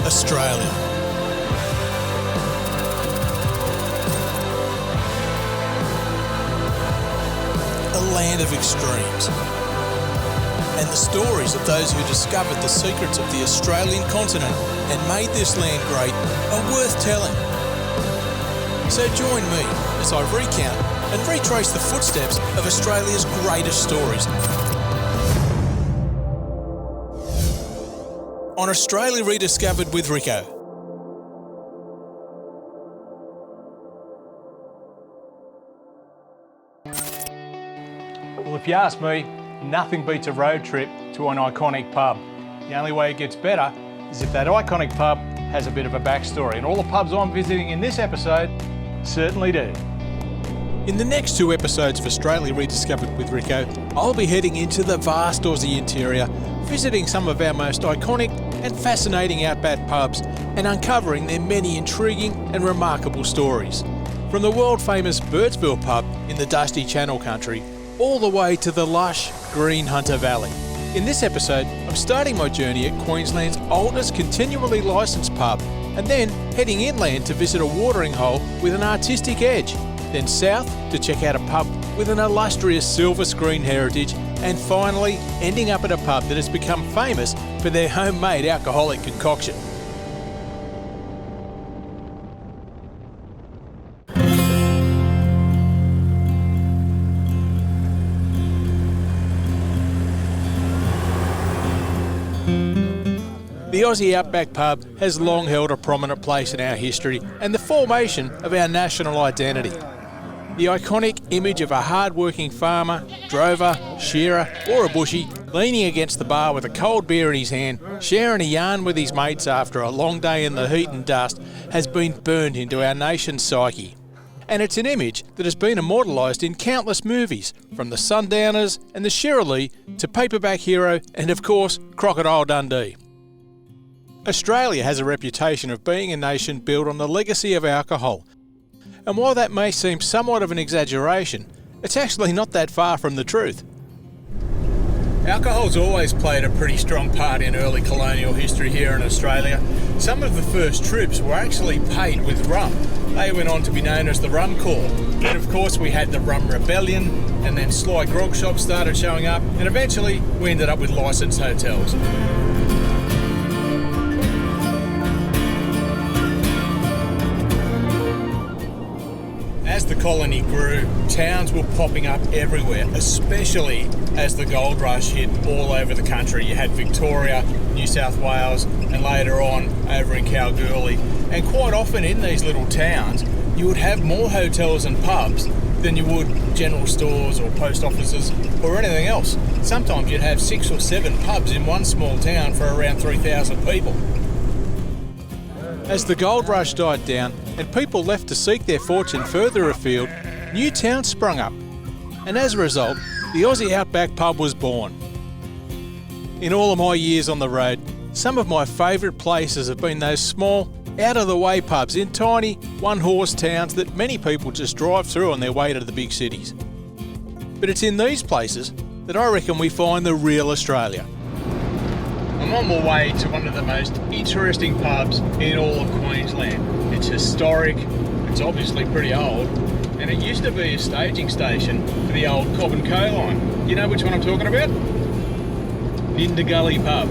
Australia. A land of extremes. And the stories of those who discovered the secrets of the Australian continent and made this land great are worth telling. So join me as I recount and retrace the footsteps of Australia's greatest stories on Australia Rediscovered with Ricko. Well, if you ask me, nothing beats a road trip to an iconic pub. The only way it gets better is if that iconic pub has a bit of a backstory, and all the pubs I'm visiting in this episode certainly do. In the next two episodes of Australia Rediscovered with Ricko, I'll be heading into the vast Aussie interior, visiting some of our most iconic and fascinating outback pubs and uncovering their many intriguing and remarkable stories. From the world-famous Birdsville pub in the dusty Channel Country, all the way to the lush, green Hunter Valley. In this episode, I'm starting my journey at Queensland's oldest continually licensed pub, and then heading inland to visit a watering hole with an artistic edge, then south to check out a pub with an illustrious silver screen heritage, and finally ending up at a pub that has become famous for their homemade alcoholic concoction. The Aussie Outback Pub has long held a prominent place in our history and the formation of our national identity. The iconic image of a hard-working farmer, drover, shearer or a bushie leaning against the bar with a cold beer in his hand, sharing a yarn with his mates after a long day in the heat and dust has been burned into our nation's psyche. And it's an image that has been immortalised in countless movies, from The Sundowners and The Shirley to Paperback Hero and, of course, Crocodile Dundee. Australia has a reputation of being a nation built on the legacy of alcohol. And while that may seem somewhat of an exaggeration, it's actually not that far from the truth. Alcohol's always played a pretty strong part in early colonial history here in Australia. Some of the first troops were actually paid with rum. They went on to be known as the Rum Corps. Then of course we had the Rum Rebellion, and then sly grog shops started showing up, and eventually we ended up with licensed hotels. As the colony grew, towns were popping up everywhere, especially as the gold rush hit all over the country. You had Victoria, New South Wales, and later on over in Kalgoorlie. And quite often in these little towns, you would have more hotels and pubs than you would general stores or post offices or anything else. Sometimes you'd have 6 or 7 pubs in one small town for around 3,000 people. As the gold rush died down and people left to seek their fortune further afield, new towns sprung up. And as a result, the Aussie Outback Pub was born. In all of my years on the road, some of my favourite places have been those small, out-of-the-way pubs in tiny, one-horse towns that many people just drive through on their way to the big cities. But it's in these places that I reckon we find the real Australia. I'm on my way to one of the most interesting pubs in all of Queensland. It's historic, it's obviously pretty old, and it used to be a staging station for the old Cobb and Co line. You know which one I'm talking about? Nindigully Pub.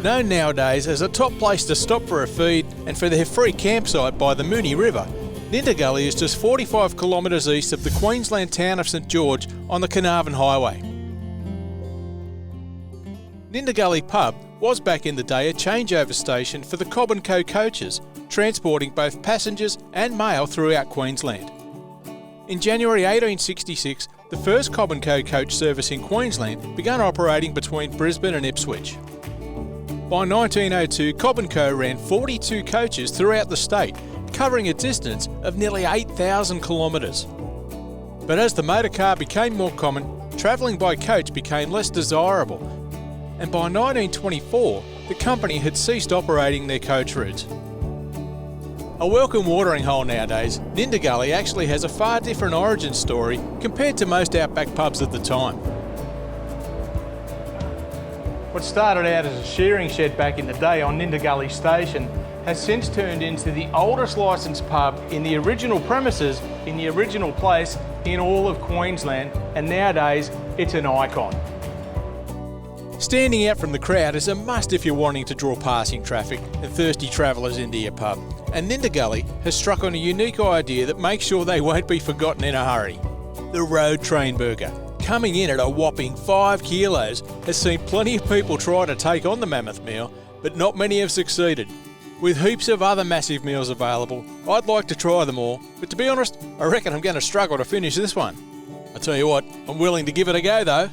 Known nowadays as a top place to stop for a feed and for their free campsite by the Moonee River, Nindigully is just 45 kilometres east of the Queensland town of St George on the Carnarvon Highway. Nindigully Pub was back in the day a changeover station for the Cobb and Co coaches, transporting both passengers and mail throughout Queensland. In January 1866, the first Cobb and Co coach service in Queensland began operating between Brisbane and Ipswich. By 1902, Cobb and Co ran 42 coaches throughout the state, covering a distance of nearly 8,000 kilometres. But as the motor car became more common, travelling by coach became less desirable, and by 1924, the company had ceased operating their coach routes. A welcome watering hole nowadays, Nindigully actually has a far different origin story compared to most outback pubs at the time. What started out as a shearing shed back in the day on Nindigully Station has since turned into the oldest licensed pub in the original premises, in the original place in all of Queensland, and nowadays it's an icon. Standing out from the crowd is a must if you're wanting to draw passing traffic and thirsty travellers into your pub. And Nindigully has struck on a unique idea that makes sure they won't be forgotten in a hurry. The road train burger, coming in at a whopping 5 kilos, has seen plenty of people try to take on the mammoth meal, but not many have succeeded. With heaps of other massive meals available, I'd like to try them all, but to be honest, I reckon I'm going to struggle to finish this one. I tell you what, I'm willing to give it a go though.